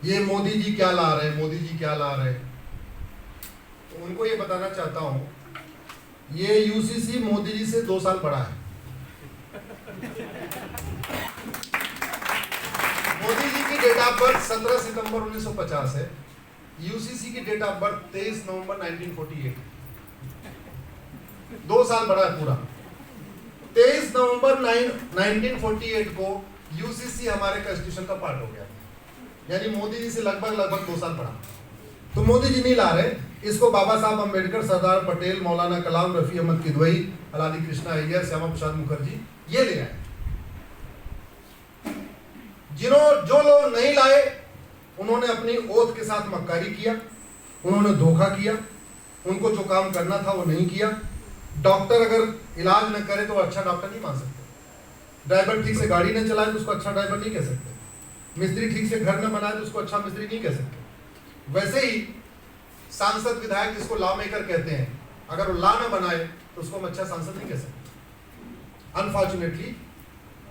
ये मोदी जी क्या ला रहे हैं, मोदी जी क्या ला रहे हैं। तो उनको ये बताना चाहता हूं, ये यूसीसी मोदी जी से 2 साल बड़ा है। मोदी जी की डेट ऑफ बर्थ 17 सितंबर 1950 है। यूसीसी की डेट ऑफ बर्थ 23 नवंबर 1948। 2 साल बड़ा है पूरा। 23 नवंबर 1948 को यूसीसी हमारे कॉन्स्टिट्यूशन का पार्ट हो गया, यानी मोदी जी से लगभग 2 साल बड़ा। तो मोदी जी नहीं ला रहे इसको, बाबा साहब अम्बेडकर, सरदार पटेल, मौलाना कलाम, रफी अहमद किदवई, अलादी कृष्णा अय्यर, श्यामा प्रसाद मुखर्जी ये ले आए। जो लोग नहीं लाए उन्होंने अपनी ओथ के साथ मक्कारी किया, उन्होंने धोखा किया, उनको जो काम करना था वो नहीं किया। डॉक्टर अगर इलाज न करे तो अच्छा डॉक्टर नहीं मान सकते। ड्राइवर ठीक से गाड़ी न चलाए तो उसको अच्छा ड्राइवर नहीं कह सकते। मिस्त्री ठीक से घर न बनाए तो उसको अच्छा मिस्त्री नहीं कह सकते। वैसे ही सांसद विधायक जिसको लॉ मेकर कहते हैं, अगर वो लॉ न बनाए तो उसको हम अच्छा सांसद नहीं कह सकते। अनफॉर्चुनेटली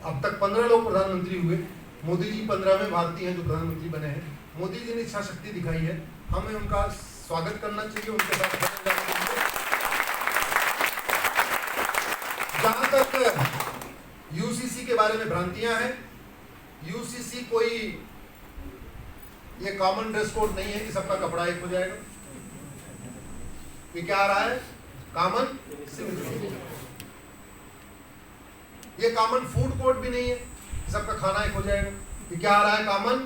अब तक 15 लोग प्रधानमंत्री हुए, मोदी जी 15वें भारतीय हैं जो प्रधानमंत्री बने हैं। मोदी जी ने इच्छा शक्ति दिखाई है, हमें उनका स्वागत करना चाहिए, उनके साथ खड़े जाना चाहिए। जहां तक यूसीसी के बारे में भ्रांतियां हैं, यूसीसी कोई ये कॉमन ड्रेस कोड नहीं है कि सबका कपड़ा एक हो जाएगा। ये क्या आ रहा है? Common civil code. ये कॉमन फूड कोड भी नहीं है, सबका खाना एक हो जाएगा। ये क्या आ रहा है? कॉमन,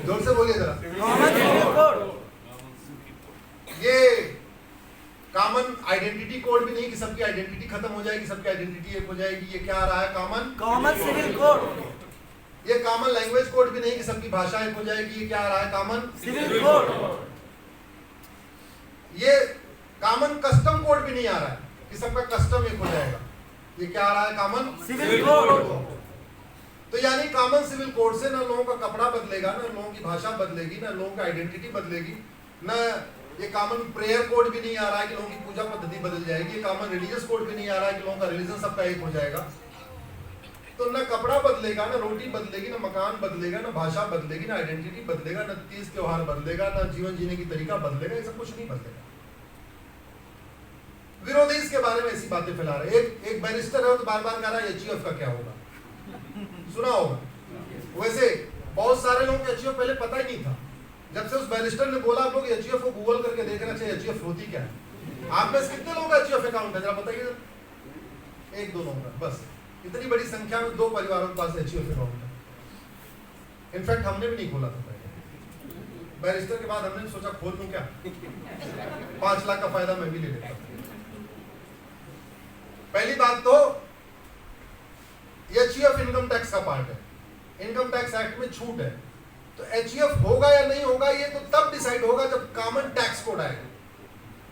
जोर से बोलिए जरा, कॉमन सिविल कोड। ये कॉमन आइडेंटिटी कोड भी नहीं कि सबकी आइडेंटिटी खत्म हो जाएगी, सबकी आइडेंटिटी एक हो जाएगी। ये क्या आ रहा है? Common civil code. ये कॉमन लैंग्वेज कोड भी नहीं कि सबकी भाषा एक हो जाएगी। ये क्या आ रहा है? Common civil code. ये कॉमन कस्टम कोड भी नहीं आ रहा है कि सबका कस्टम एक हो जाएगा। ये क्या आ रहा है? Common civil code. तो यानी कॉमन सिविल कोड से ना लोगों का कपड़ा बदलेगा, ना लोगों की भाषा बदलेगी, ना लोगों की आइडेंटिटी बदलेगी, ना ये कॉमन प्रेयर कोड भी नहीं आ रहा है कि लोगों की पूजा पद्धति बदल जाएगी। ये कॉमन रिलीजियस कोड भी नहीं आ रहा है कि लोगों का रिलीजन सबका एक हो जाएगा। तो ना कपड़ा बदलेगा, ना रोटी बदलेगी, ना मकान बदलेगा, ना भाषा बदलेगी, ना आइडेंटिटी बदलेगा, ना तीज त्योहार बदलेगा, ना जीवन जीने की तरीका बदलेगा। ये सब कुछ नहीं बदलेगा। विरोधी इसके बारे में ऐसी बातें फैला रहे। एक बैरिस्टर है तो बार बार कह रहा है एचयूएफ का क्या होगा, सुना होगा। वैसे बहुत सारे लोगों को एचयूएफ पहले पता ही नहीं था। जब से उस बैरिस्टर ने बोला आप लोग एचयूएफ को गूगल करके देखना चाहिए, एचयूएफ होती क्या है। आप में से कितने लोगों का एचयूएफ अकाउंट है जरा बताइए? 1-2 लोगों का बस। इतनी बड़ी संख्या में 2 परिवारों के पास एचयूएफ अकाउंट है। इनफैक्ट हमने भी नहीं खोला था पहले। बैरिस्टर के बाद हमने सोचा खोल दूं क्या, 5 लाख का फायदा मैं भी ले लेता। पहली बात तो एचयूएफ इनकम टैक्स का पार्ट है, इनकम टैक्स एक्ट में छूट है। तो एचयूएफ होगा या नहीं होगा ये तो तब डिसाइड होगा जब कॉमन टैक्स कोड आएगा।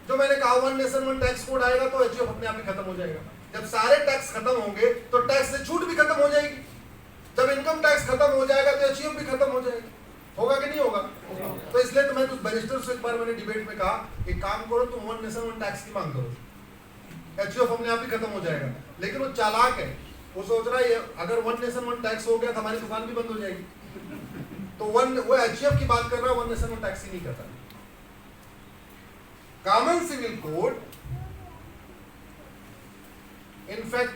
जो मैंने कहा 1 नेशन 1 टैक्स कोड आएगा तो एचयूएफ अपने आप ही खत्म हो जाएगा। जब सारे टैक्स खत्म होंगे तो टैक्स से छूट भी खत्म हो जाएगी। जब इनकम टैक्स खत्म हो जाएगा तो एचयूएफ भी खत्म हो जाएगी। होगा कि नहीं होगा? तो इसलिए तो मैं कुछ बैरिस्टर से एक बार मैंने डिबेट में कहा एक काम करो तुम 1 नेशन 1 टैक्स की मांग करो, एचयूएफ अपने आप ही खत्म हो जाएगा। लेकिन वो चालाक है, वो सोच रहा है अगर 1 नेशन 1 टैक्स हो गया तो हमारी दुकान भी बंद हो जाएगी। तो वो एचयूएफ की बात कर रहा है, 1 नेशन 1 टैक्स ही नहीं करता। Common civil code in fact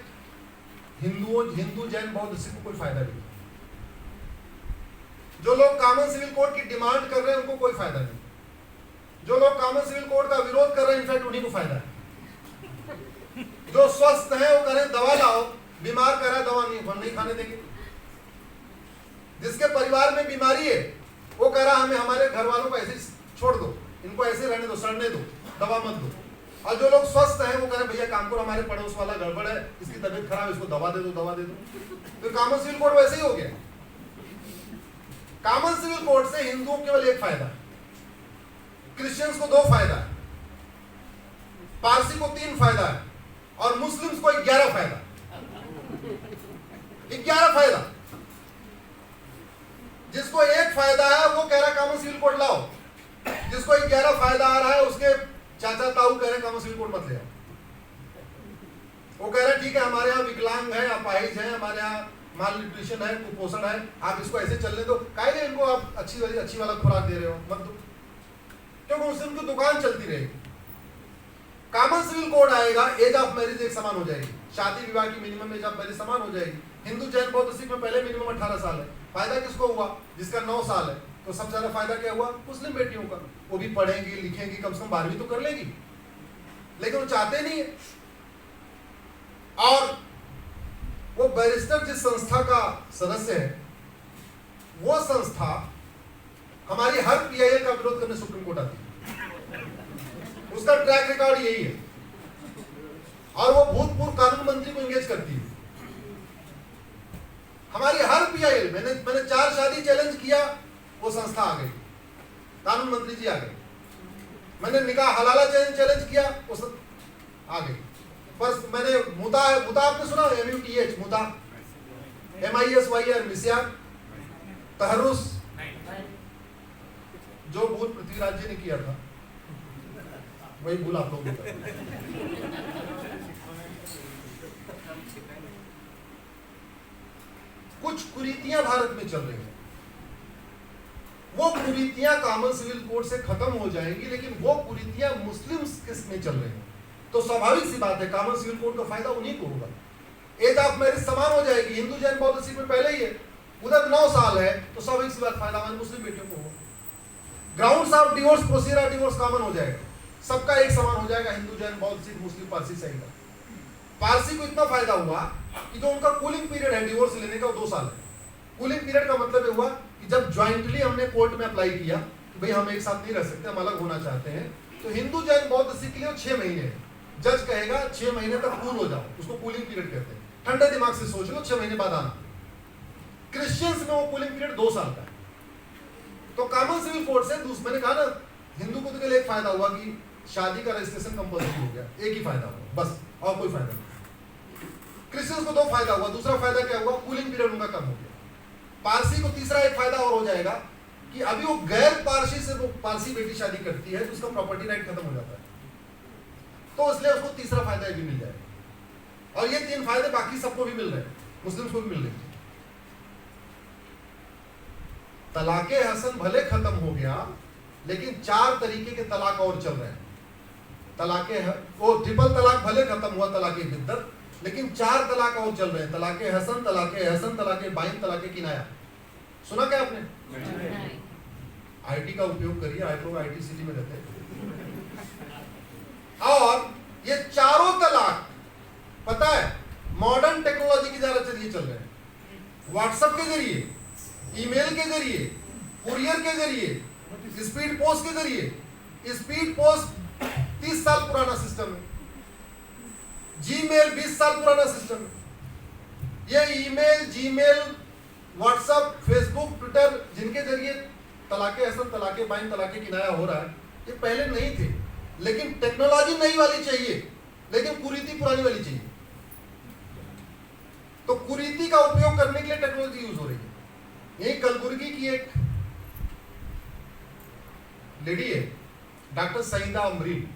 Hindu Jain Bauddh Sikh को कोई फायदा नहीं। जो लोग कॉमन सिविल कोड की डिमांड कर रहे हैं उनको कोई फायदा नहीं। जो लोग कॉमन सिविल कोड का विरोध कर रहे हैं इनफैक्ट उन्हीं को फायदा है। जो स्वस्थ है वो कह रहे दवा लाओ, बीमार कह रहा है दवा नहीं खाने देंगे। जिसके परिवार में बीमारी है वो कह रहा हमें हमारे घर वालों को ऐसे छोड़ दो, इनको ऐसे रहने दो, सड़ने दो, दवा मत दो। और जो लोग स्वस्थ हैं वो कह रहे भैया काम करो, हमारे पड़ोस वाला गड़बड़ है, इसकी तबीयत खराब है, इसको दवा दे दो। तो कॉमन सिविल कोड वैसे ही हो गया। कॉमन सिविल कोड से हिंदुओं केवल 1 फायदा, क्रिश्चियंस को 2 फायदा, पारसी को 3 फायदा है और मुस्लिम्स को 11 फायदा। 11 फायदा। जिसको 1 फायदा है वो कह रहा है कॉमन सिविल कोड लाओ, जिसको 11 फायदा आ रहा है उसके चाचा ताऊ कह रहे हैं कॉमन सिविल कोड मत ले आओ। वो कह रहे हैं ठीक है हमारे यहाँ विकलांग है, अपाहिज है, हमारे यहाँ माल न्यूट्रिशन है, कुपोषण है, आप इसको ऐसे चलने दो, काहे इनको आप अच्छी वाला खुराक दे रहे हो, मत दो, क्योंकि उससे उनकी दुकान चलती रहेगी। कॉमन सिविल कोड आएगा, एज ऑफ मैरिज एक समान हो जाएगी, शादी विवाह की मिनिमम एज ऑफ मैरिज समान हो जाएगी। हिंदू जैन बौद्ध सिख में पहले मिनिमम 18 साल है। फायदा किसको हुआ? जिसका 9 साल है। तो सबसे ज्यादा फायदा क्या हुआ? मुस्लिम बेटियों का। वो भी पढ़ेंगी लिखेंगी, कम से कम 12वीं तो कर लेगी, लेकिन वो चाहते नहीं है। और वो बैरिस्टर जिस संस्था का सदस्य है, वो संस्था हमारी हर पीआईएल का विरोध करने सुप्रीम कोर्ट आती है, उसका ट्रैक रिकॉर्ड यही है। और वो भूतपूर्व कानून मंत्री को एंगेज करती है। हमारी हर पीआईएल, मैंने 4 शादी चैलेंज किया, वो संस्था आ गई, कानून मंत्री जी आ गए। मैंने निकाह हलाला चैलेंज किया, वो आ गई। पर मैंने मुता आपने सुना? MUTH मुता, MISYR मिस्यार, तहरुस, जो भूल पृथ्वीराज जी ने किया था वही भूल आप लोग ने किया। कुछ कुरीतियां भारत में चल रही हैं, वो कुरीतियां कॉमन सिविल कोड से खत्म हो जाएंगी, लेकिन वो कुरीतियां मुस्लिम्स किस में चल रही हैं। तो स्वाभाविक सी बात है, कॉमन सिविल कोड का फायदा उन्हीं को होगा। एज ऑफ मैरिज समान हो जाएगी, हिंदू जैन बौद्ध सिख में पहले ही है, उधर 9 साल है, तो स्वाभाविक सी बात फायदा हमारी मुस्लिम बेटियों को होगा। Grounds of divorce, procedure of divorce common हो जाएगा, सबका एक समान हो जाएगा, हिंदू जैन बौद्ध सिख मुस्लिम पारसी सही का। पारसी को इतना फायदा हुआ कि जो उनका कूलिंग पीरियड है डिवोर्स लेने का, वो 2 साल है। कूलिंग पीरियड का मतलब ये हुआ कि जब ज्वाइंटली हमने कोर्ट में अप्लाई किया कि भाई हम एक साथ नहीं रह सकते, हम अलग होना चाहते हैं, तो हिंदू जैन बौद्ध सिख के लिए 6 महीने है। जज कहेगा 6 महीने तक कूल हो जाओ, उसको कूलिंग पीरियड कहते हैं। ठंडे दिमाग से सोच लो, 6 महीने बाद आना। क्रिश्चियंस में वो कूलिंग पीरियड 2 साल का है। तो कॉमन सिविल कोड से मैंने कहा ना, हिंदू को तो एक फायदा हुआ कि शादी का रजिस्ट्रेशन कंपल्सरी हो गया, एक ही फायदा हुआ बस, और कोई फायदा नहीं। क्रिश्चियंस को 2 फायदा हुआ, दूसरा फायदा क्या हुआ? कूलिंग पीरियड उनका कम हो गया। पारसी को तीसरा एक फायदा और हो जाएगा कि अभी वो गैर पारसी से वो पारसी बेटी शादी करती है, तो उसका प्रॉपर्टी राइट खत्म हो जाता है, तो इसलिए उसको तीसरा फायदा भी मिल जाएगा। और ये 3 फायदे बाकी सबको भी मिल रहे हैं, मुस्लिम्स को भी मिल रहे हैं। तलाके हसन भले खत्म हो गया, लेकिन 4 तरीके के तलाक और चल रहे हैं। तलाके वो ट्रिपल तलाक भले खत्म हुआ, तलाके बिद्दत, लेकिन 4 तलाक और चल रहे हैं। तलाके हसन, तलाके बाइन, तलाके किनाया। सुना क्या आपने? आईटी का उपयोग करिए, आप लोग आईटी सिटी में रहते हैं। और ये चारों तलाक पता है मॉडर्न टेक्नोलॉजी के द्वारा चलिए चल रहे हैं। व्हाट्सएप के जरिए, ईमेल के जरिए, कुरियर के जरिए, स्पीड पोस्ट के जरिए। स्पीड पोस्ट 30 साल पुराना सिस्टम है, जीमेल 20 साल पुराना सिस्टम है। ये email, Gmail, WhatsApp, Facebook, Twitter, जिनके जरिए तलाके हसन, तलाके बाइन, तलाके किनाया हो रहा है, ये पहले नहीं थे। लेकिन टेक्नोलॉजी नई वाली चाहिए, लेकिन कुरीति पुरानी वाली चाहिए। तो कुरीति का उपयोग करने के लिए टेक्नोलॉजी यूज हो रही है। यही कलबुर्गी की एक लेडी है, डॉक्टर सईदा अमरीन,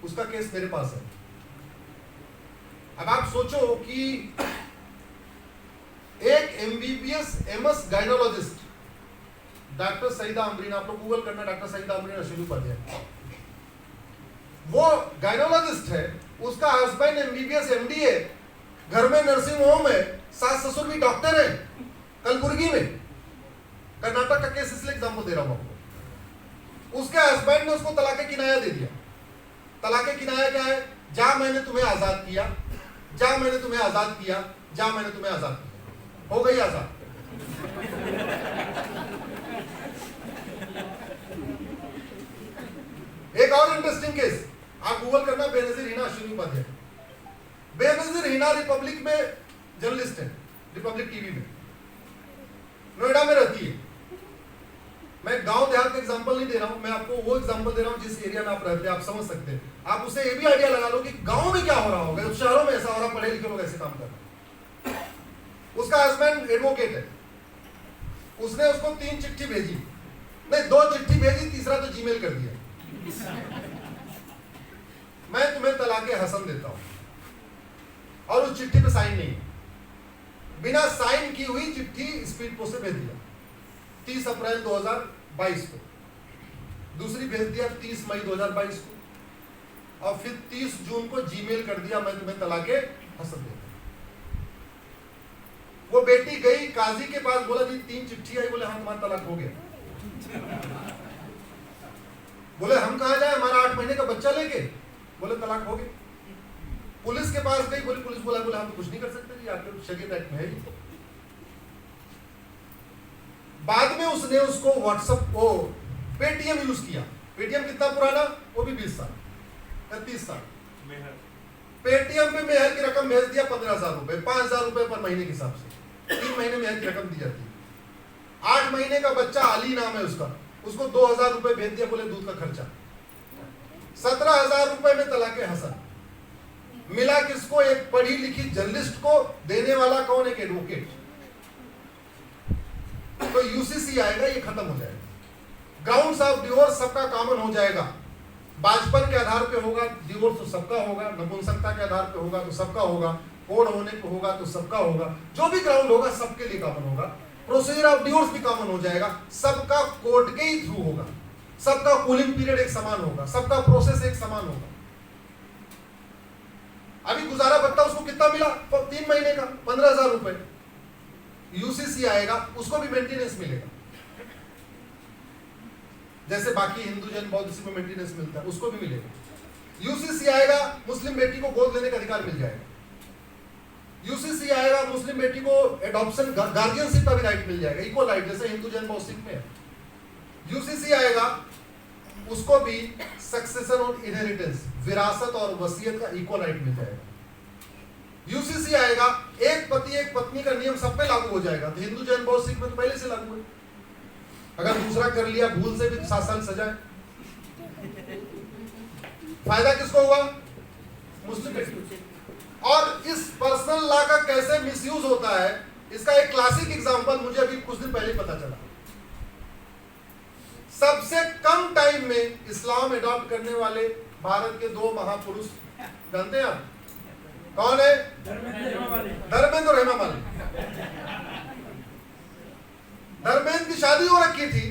उसका केस मेरे पास है। अब आप सोचो कि एक MBBS MS gynaecologist doctor Saeeda Amreen, आप लोग गूगल करना डॉक्टर सईदा अमरीन अश्विनी उपाध्याय, वो गाइनोलॉजिस्ट है, उसका हस्बैंड MBBS MD है, घर में नर्सिंग होम है, सास ससुर भी डॉक्टर है, कलबुर्गी में। कर्नाटक का केस इसलिए एग्जांपल दे रहा हूं आपको। उसके हस्बैंड ने उसको तलाके किनाया दे दिया। तलाके किनाया क्या है? जा मैंने तुम्हें आजाद किया, जा मैंने तुम्हें आजाद किया, जा मैंने तुम्हें आजाद किया, हो गई आजाद। एक और इंटरेस्टिंग केस, आप गूगल करना, बेनजीर हिना अश्विनी उपाध्याय। बेनजीर हिना रिपब्लिक में जर्नलिस्ट है, रिपब्लिक टीवी में, नोएडा में रहती है। मैं गांव देहात का एग्जांपल नहीं दे रहा हूं, मैं आपको वो एग्जांपल दे रहा हूं जिस एरिया में आप रहते हैं, आप समझ सकते हैं। आप उससे ये भी आइडिया लगा लो कि गांव में क्या हो रहा होगा, शहरों में ऐसा हो रहा, पढ़े लिखे लोग ऐसे काम कर रहे हैं। उसका हस्बैंड एडवोकेट है, उसने उसको 3 चिट्ठी भेजी, नहीं 2 चिट्ठी भेजी, तीसरा तो जीमेल कर दिया, मैं तुम्हें तलाके हसन देता हूं, और उस चिट्ठी पे साइन नहीं। बिना साइन की हुई चिट्ठी स्पीड पोस्ट से भेज दिया 30 अप्रैल 2022 को, दूसरी भेज दिया 30 मई 2022 को, और फिर 30 जून को जीमेल कर दिया मैं तुम्हें तलाके हसन देता। वो बेटी गई काजी के पास, बोला जी 3 चिट्ठी आई, बोले हाँ तुम्हारा तलाक हो गया। बोले हम कहा जाए, हमारा 8 महीने का बच्चा लेके, बोले तलाक हो गया। पुलिस के पास गई, बोले पुलिस बोला हम तो कुछ नहीं कर सकते जी, आपके शरीयत एक्ट में है जी। बाद में उसने उसको व्हाट्सएप को पेटीएम यूज किया। पेटीएम कितना पुराना, वो भी 20 साल 30 साल। पेटीएम पे मेहर की रकम भेज दिया 15,000 रुपए, 5,000 रुपए पर महीने के हिसाब से, 3 महीने मेहर की रकम दी जाती है। 8 महीने का बच्चा अली नाम है उसका, उसको 2,000 रुपए भेज दिया, बोले दूध का खर्चा। 17,000 रुपए में तलाके हसन। मिला किसको, एक पढ़ी लिखी जर्नलिस्ट को, देने वाला कौन, एक एडवोकेट। तो यूसीसी आएगा, ये खत्म हो जाएगा। ग्राउंड्स ऑफ डिवोर्स सबका कॉमन हो जाएगा। बाजपन के आधार पे होगा डिवोर्स तो सबका होगा, नपुंसकता के आधार पे होगा तो सबका होगा, कोड होने पे होगा तो सबका होगा, जो भी ग्राउंड होगा सबके लिए कॉमन होगा। प्रोसीजर ऑफ डिवोर्स भी कॉमन हो जाएगा, सबका कोर्ट के ही थ्रू होगा, सबका कूलिंग पीरियड एक समान होगा, सबका प्रोसेस एक समान होगा। अभी गुजारा भत्ता उसको कितना मिला, 3 महीने का 15,000 रुपए। यूसीसी आएगा, उसको भी मेंटेनेंस मिलेगा, जैसे बाकी हिंदू जन बौद्ध में मेंटेनेंस मिलता है, उसको भी मिलेगा। यूसीसी आएगा, मुस्लिम बेटी को गोद लेने का अधिकार मिल जाएगा। यूसीसी आएगा, मुस्लिम बेटी को एडॉप्शन गार्डियनशिप का भी राइट मिल जाएगा, इक्वल राइट, जैसे हिंदू जन बौद्ध में है। यूसीसी आएगा, उसको भी सक्सेशन और इनहेरिटेंस, विरासत और वसीयत का इक्वल राइट मिल जाएगा। यूसीसी आएगा, एक पति एक पत्नी का नियम सब पे लागू हो जाएगा। तो हिंदू जैन बौद्ध सिख में तो पहले से लागू है, अगर दूसरा कर लिया भूल से भी 7 साल सजा है। फायदा किसको हुआ, मुस्लिम बेटी। और इस पर्सनल लॉ का कैसे मिसयूज होता है, इसका एक क्लासिक एग्जांपल मुझे अभी कुछ दिन पहले पता चला। सबसे कम टाइम में इस्लाम एडॉप्ट करने वाले भारत के 2 महापुरुष जानते हैं आप कौन है, धर्मेंद्र और हेमा मालिनी। धर्मेंद्र की शादी हो रखी थी,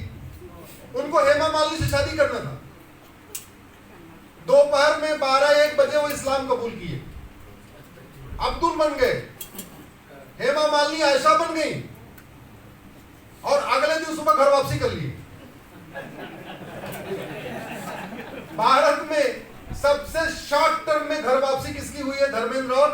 उनको हेमा मालिनी से शादी करना था। दोपहर में 12-1 बजे वो इस्लाम कबूल किए, अब्दुल बन गए, हेमा मालिनी आयशा बन गई, और अगले दिन सुबह घर वापसी कर लिए। भारत में सबसे शॉर्ट टर्म में घर वापसी किसकी हुई है, धर्मेंद्र और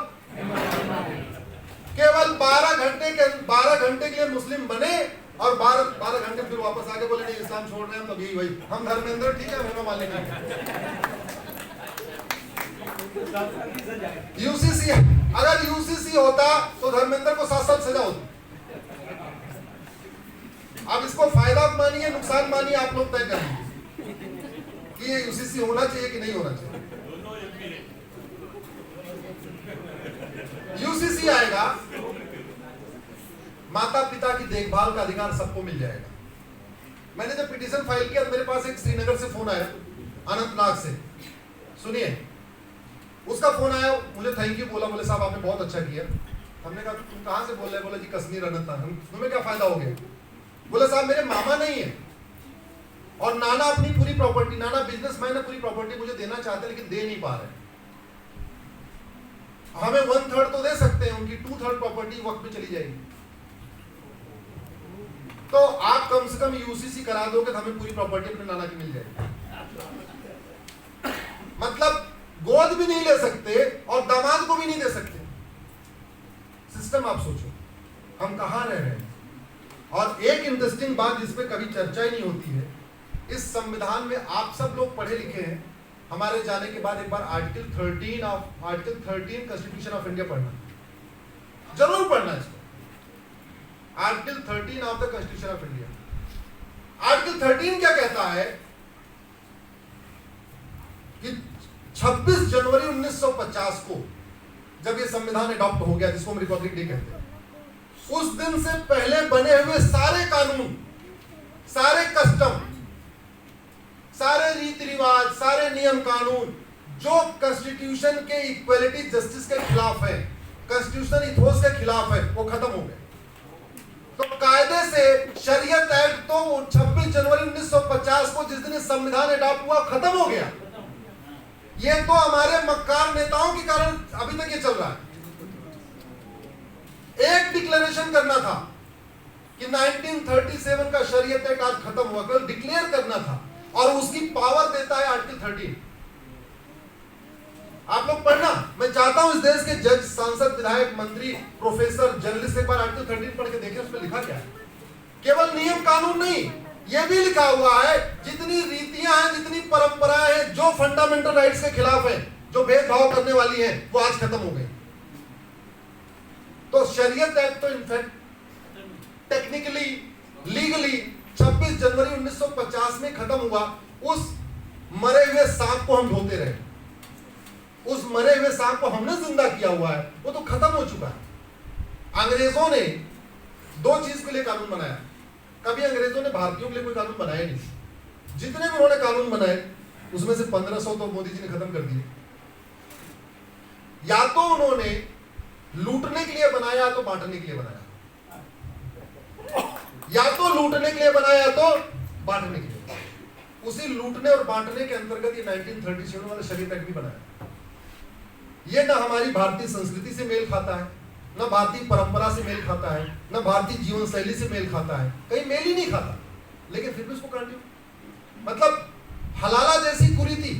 केवल 12 घंटे के लिए मुस्लिम बने, और 12 घंटे फिर वापस आके बोले नहीं इस्लाम छोड़ रहे हैं। तब यही वही, हम धर्मेंद्र ठीक है, हेमा मालिनी ठीक है। यूसीसी, अगर यूसीसी होता तो धर्मेंद्र को 7 साल सजा होती। अब इसको फायदा मानिए नुकसान मानिए, आप लोग तय कर लीजिए कि ये यूसीसी होना चाहिए कि नहीं होना चाहिए। यूसीसी आएगा, माता पिता की देखभाल का अधिकार सबको मिल जाएगा। मैंने जब पिटीशन फाइल किया तो मेरे पास एक श्रीनगर से फोन आया, अनंतनाग से, सुनिए उसका फोन आया, मुझे थैंक यू बोला, बोले साहब आपने बहुत अच्छा किया। हमने कहा तुम कहां से बोल रहे हैं, बोला जी कश्मीर अनंतनाग। तुम्हें क्या फायदा हो गया, बोले साहब मेरे मामा नहीं है और नाना अपनी पूरी प्रॉपर्टी, नाना बिजनेसमैन है, पूरी प्रॉपर्टी मुझे देना चाहते हैं लेकिन दे नहीं पा रहे। हमें 1/3 तो दे सकते हैं, उनकी 2/3 प्रॉपर्टी वक्त में चली जाएगी। तो आप कम से कम यूसीसी करा दोगे तो हमें पूरी प्रॉपर्टी अपने नाना की मिल जाएगी। मतलब गोद भी नहीं ले सकते और दामाद को भी नहीं दे सकते। सिस्टम आप सोचो हम कहां रह रहे हैं। और एक इंटरेस्टिंग बात जिस पे कभी चर्चा ही नहीं होती है, इस संविधान में आप सब लोग पढ़े लिखे हैं, हमारे जाने के बाद एक बार आर्टिकल 13 कॉन्स्टिट्यूशन ऑफ इंडिया पढ़ना, जरूर पढ़ना इसको। Article 13 of the constitution of India. Article 13 क्या कहता है कि 26 जनवरी 1950 को जब ये संविधान अडॉप्ट हो गया, जिसको हम रिपब्लिक डे कहते हैं, उस दिन से पहले बने हुए सारे कानून, सारे कस्टम, सारे रीति रिवाज, सारे नियम कानून जो कॉन्स्टिट्यूशन के इक्वलिटी जस्टिस के खिलाफ है, कॉन्स्टिट्यूशनल इथोस के खिलाफ है, वो खत्म हो गए। तो कायदे से शरीयत एक्ट तो 26 जनवरी 1950 को जिस दिन संविधान अडॉप्ट हुआ खत्म हो गया। ये तो हमारे मक्कार नेताओं के कारण अभी तक ये चल रहा है। एक डिक्लेरेशन करना था कि 1937 का शरीयत एक्ट आज खत्म हुआ, केवल डिक्लेयर करना था, और उसकी पावर देता है आर्टिकल 13। आप लोग पढ़ना, मैं चाहता हूं इस देश के जज, सांसद, विधायक, मंत्री, प्रोफेसर, जर्नलिस्ट एक बार आर्टिकल 13 पढ़ के देखें, उसमें लिखा क्या है। केवल नियम कानून नहीं, यह भी लिखा हुआ है जितनी रीतियां हैं, जितनी परंपराएं हैं जो फंडामेंटल राइट्स के खिलाफ है, जो भेदभाव करने वाली है, वो आज खत्म हो गई। तो शरीयत एक्ट तो इनफैक्ट टेक्निकली, लीगली 26 जनवरी 1950 में खत्म हुआ। उस मरे हुए सांप को हम ढोते रहे, उस मरे हुए सांप को हमने जिंदा किया हुआ है, वो तो खत्म हो चुका है। अंग्रेजों ने दो चीज के लिए कानून बनाया। कभी अंग्रेजों ने भारतीयों के लिए कोई कानून बनाया नहीं। जितने भी उन्होंने कानून बनाए उसमें से 1500 तो मोदी जी ने खत्म कर दिए। या तो उन्होंने लूटने के लिए बनाया, तो बांटने के लिए बनाया, या तो लूटने के लिए बनाया, तो बांटने के लिए। उसी लूटने और बांटने के अंतर्गत ये 1937 वाला शरीयत एक्ट भी बनाया। ये ना हमारी भारतीय संस्कृति से मेल खाता है, ना भारतीय परंपरा से मेल खाता है, ना भारतीय जीवन शैली से मेल खाता है, कहीं मेल ही नहीं खाता, लेकिन फिर भी उसको काट दिया। मतलब हलाला जैसी कुरीति,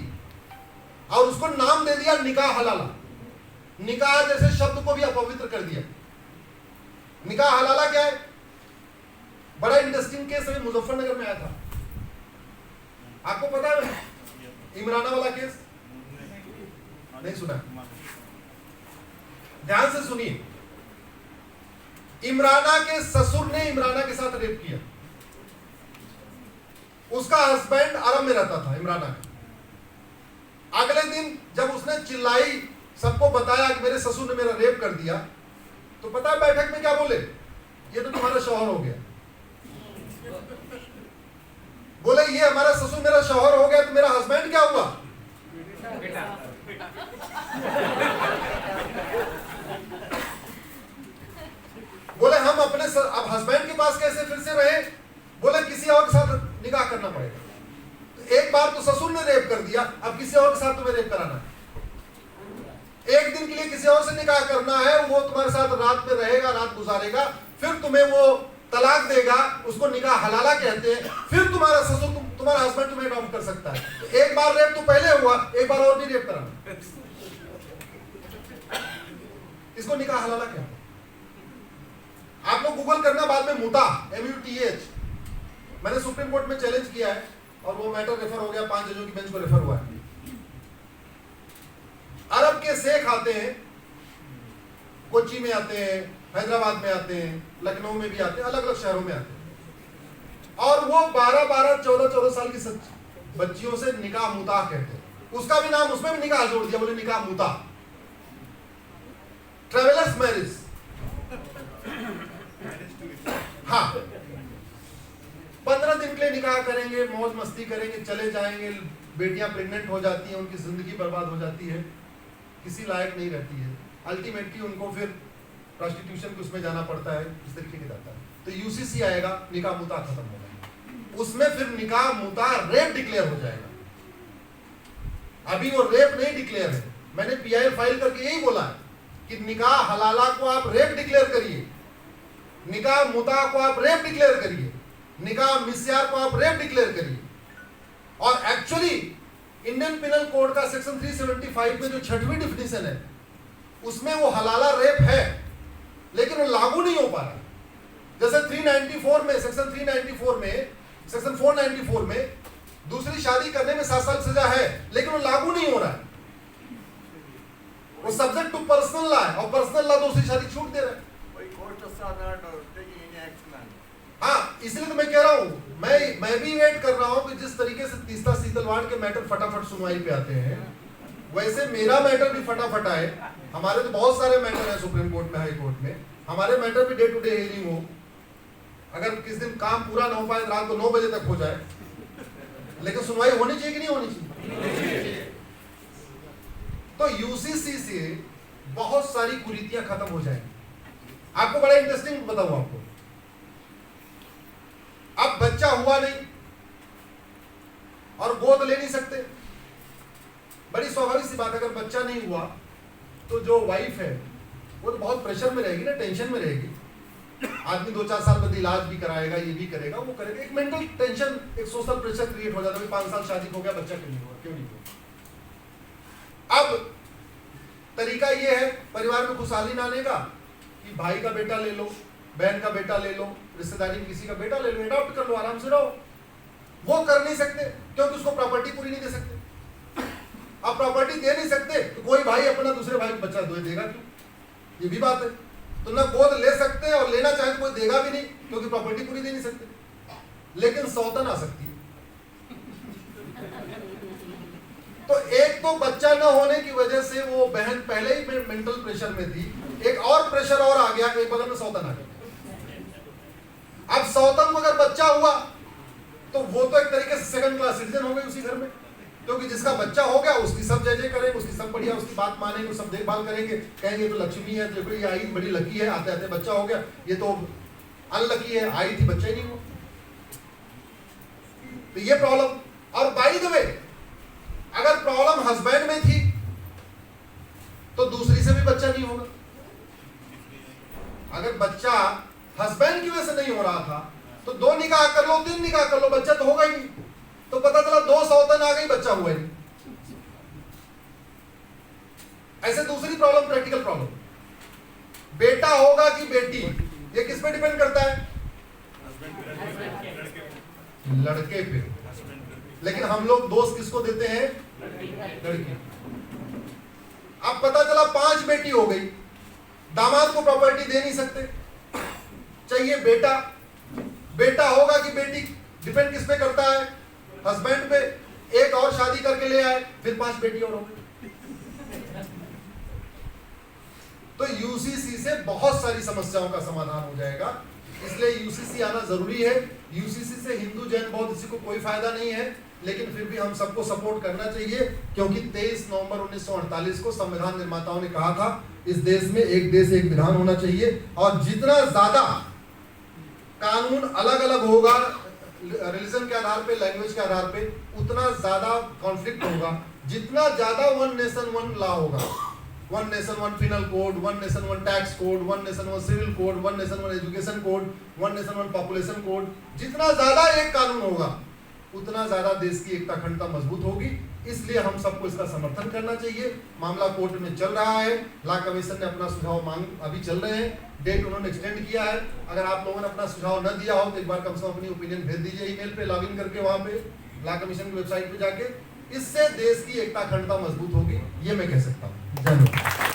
और उसको नाम दे दिया निकाह हलाला। निकाह जैसे शब्द को भी अपवित्र कर दिया। निकाह हलाला क्या है? बड़ा इंटरेस्टिंग केस अभी मुजफ्फरनगर में आया था, आपको पता है? इमराना वाला केस नहीं सुना? ध्यान से सुनिए। इमराना के ससुर ने इमराना के साथ रेप किया। उसका हस्बैंड अरब में रहता था, इमराना का। अगले दिन जब उसने चिल्लाई, सबको बताया कि मेरे ससुर ने मेरा रेप कर दिया, तो पता है बैठक में क्या बोले? ये तो तुम्हारा शौहर हो गया। बोले ये हमारा ससुर मेरा शौहर हो गया, तो मेरा हस्बैंड क्या हुआ? बोले हम अपने अब हस्बैंड के पास कैसे फिर से रहे? बोले किसी और के साथ निकाह करना पड़ेगा। तो एक बार तो ससुर ने रेप कर दिया, अब किसी और के साथ तुम्हें रेप कराना है। एक दिन के लिए किसी और से निकाह करना है, वो तुम्हारे साथ रात में रहेगा, रात गुजारेगा, फिर तुम्हें वो तलाक देगा, उसको निकाह हलाला कहते हैं। फिर तुम्हारा ससुर, तुम्हारा हस्बैंड तुम्हें अडॉप्ट कर सकता है। तो एक बार रेप तो पहले हुआ, एक बार और भी रेप कराना, इसको निकाह हलाला कहते हैं। आप लोग गूगल करना बाद में, मुता, MUTH। मैंने सुप्रीम कोर्ट में चैलेंज किया है और वो मैटर रेफर हो गया, 5 जजों की बेंच को रेफर हुआ है। अरब के शेख आते हैं, कोच्चि में आते हैं, हैदराबाद में आते हैं, लखनऊ में भी आते हैं, अलग अलग शहरों में आते हैं, और वो 12-12, 14-14 साल की बच्चियों से निकाह मुता कहते हैं। उसका भी नाम, उसमें भी निकाह जोड़ दिया, बोले निकाह मुता, ट्रेवलर्स मैरिज। हाँ, 15 दिन के लिए निकाह करेंगे, मौज मस्ती करेंगे, चले जाएंगे, बेटियां प्रेग्नेंट हो जाती हैं, उनकी जिंदगी बर्बाद हो जाती है, किसी लायक नहीं रहती है। अल्टीमेटली उनको फिर प्रोस्टिट्यूशन के उसमें जाना पड़ता है, इस तरीके के जाता है। तो UCC आएगा, निकाह मुता खत्म होगा, उसमें फिर निकाह मुता रेप डिक्लेयर हो जाएगा। अभी वो रेप नहीं डिक्लेयर है। मैंने PI फाइल करके यही बोला है कि निकाह हलाला को आप रेप डिक्लेयर करिए, निकाह मुता को आप रेप डिक्लेयर करिए, निकाह मिस्यार को आप रेप डिक्लेयर करिए। और एक्चुअली इंडियन पिनल कोड का सेक्शन 375 में जो 6वीं डिफिनेशन है, उसमें वो हलाला रेप है, लेकिन वो लागू नहीं हो पा रहा। जैसे 394 में, सेक्शन 394 में, सेक्शन 494 में दूसरी शादी करने में 7 साल सजा है, लेकिन वो लागू नहीं हो रहा है। वो सब्जेक्ट टू पर्सनल लॉ है, और पर्सनल लॉ दूसरी शादी छूट दे रहा है। हाँ, इसलिए तो मैं कह रहा हूँ, मैं भी वेट कर रहा हूँ कि जिस तरीके से तीस्ता सीतलवाड़ के मैटर फटाफट सुनवाई पे आते हैं, वैसे मेरा मैटर भी फटाफट आए। हमारे तो बहुत सारे मैटर हैं सुप्रीम कोर्ट में, हाई कोर्ट में, हमारे मैटर भी डे टू डे हियरिंग हो। अगर किस दिन काम पूरा ना हो पाए, रात को 9 बजे तक हो जाए, लेकिन सुनवाई होनी चाहिए कि नहीं होनी चाहिए? तो UCC से बहुत सारी कुरीतियां खत्म हो जाएंगी। आपको बड़ा इंटरेस्टिंग बताऊं आपको, अब बच्चा हुआ नहीं और गोद ले नहीं सकते, बड़ी स्वाभाविक सी बात, अगर बच्चा नहीं हुआ तो जो वाइफ है वो तो बहुत प्रेशर में रहेगी ना, टेंशन में रहेगी। आदमी 2-4 साल बाद इलाज भी कराएगा, ये भी करेगा, वो करेगा, एक मेंटल टेंशन, एक सोशल प्रेशर क्रिएट हो जाता है। 5 साल शादी हो गया, बच्चा क्यों नहीं हुआ, क्यों नहीं हुआ। अब तरीका ये है परिवार में खुशहाली लाने का कि भाई का बेटा ले लो, बहन का बेटा ले लो, रिश्तेदारी में किसी का बेटा ले लो, अडॉप्ट कर लो, आराम से रहो। वो कर नहीं सकते क्योंकि उसको प्रॉपर्टी पूरी नहीं दे सकते। अब प्रॉपर्टी दे नहीं सकते तो कोई भाई अपना दूसरे भाई को बच्चा देगा क्यों, ये भी बात है। तो ना गोद ले सकते और लेना चाहे तो कोई देगा भी नहीं क्योंकि प्रॉपर्टी पूरी दे नहीं सकते, लेकिन सौतन आ सकती है। तो एक तो बच्चा न होने की वजह से वो बहन पहले ही मेंटल प्रेशर में थी, एक और प्रेशर और आ गया, एक बगल में सौतन आ गया। अब सौतन को अगर बच्चा हुआ तो वो तो एक तरीके से सेकंड क्लास सिटीजन हो गई उसी घर में, क्योंकि जिसका बच्चा हो गया उसकी सब जय जय करेंगे, उसकी सब बढ़िया, उसकी बात मानेंगे, सब देखभाल करेंगे, कहेंगे तो लक्ष्मी है, देखो ये आई बड़ी लकी है, आते आते बच्चा हो गया, ये तो अनलकी है, आई थी बच्चा ही नहीं हुआ। तो ये प्रॉब्लम। और बाय द वे अगर प्रॉब्लम हस्बैंड में थी तो दूसरी से भी बच्चा नहीं होगा। अगर बच्चा हस्बैंड की वजह से नहीं हो रहा था तो 2 निकाह कर लो, 3 निकाह कर लो, बच्चा तो होगा ही नहीं। तो पता चला 2 सौतन आ गई, बच्चा हुआ ही नहीं। ऐसे दूसरी प्रॉब्लम, प्रैक्टिकल प्रॉब्लम, बेटा होगा कि बेटी, ये किस पे डिपेंड करता है, लड़के पे। लेकिन हम लोग दोस्त किसको देते हैं, लड़की। अब पता चला 5 बेटी हो गई, दामाद को प्रॉपर्टी दे नहीं सकते, चाहिए बेटा। बेटा होगा कि बेटी, डिपेंड किस पे करता है, हस्बैंड पे। एक और शादी करके ले आए, फिर 5 बेटी और हो गई। तो यूसीसी से बहुत सारी समस्याओं का समाधान हो जाएगा, इसलिए यूसीसी आना जरूरी है। यूसीसी से हिंदू, जैन, बौद्ध किसी को कोई फायदा नहीं है, लेकिन फिर भी हम सबको सपोर्ट करना चाहिए, क्योंकि 23 नवंबर 1948 को संविधान निर्माताओं ने कहा था इस देश में एक देश एक विधान होना चाहिए। और जितना ज्यादा कानून अलग अलग होगा रिलीजन के आधार पे, लैंग्वेज के आधार पे, उतना ज्यादा कॉन्फ्लिक्ट होगा। जितना ज्यादा वन नेशन वन लॉ होगा, one nation one penal code, one nation one tax code, one nation one civil code, one nation one education code, one nation one population code, जितना ज्यादा एक कानून होगा उतना ज्यादा देश की एकता अखंडता मजबूत होगी। इसलिए हम सबको इसका समर्थन करना चाहिए। मामला कोर्ट में चल रहा है, लॉ कमीशन ने अपना सुझाव मांग, अभी चल रहे हैं, डेट उन्होंने एक्सटेंड किया है। अगर आप लोगों ने अपना सुझाव न दिया हो तो एक बार कम से कम अपनी ओपिनियन भेज दीजिए ईमेल पे, लॉगिन करके वहां पे लॉ कमीशन की वेबसाइट पे जाके। इससे देश की एकता अखंडता मजबूत होगी, ये मैं कह सकता हूँ। धन्यवाद।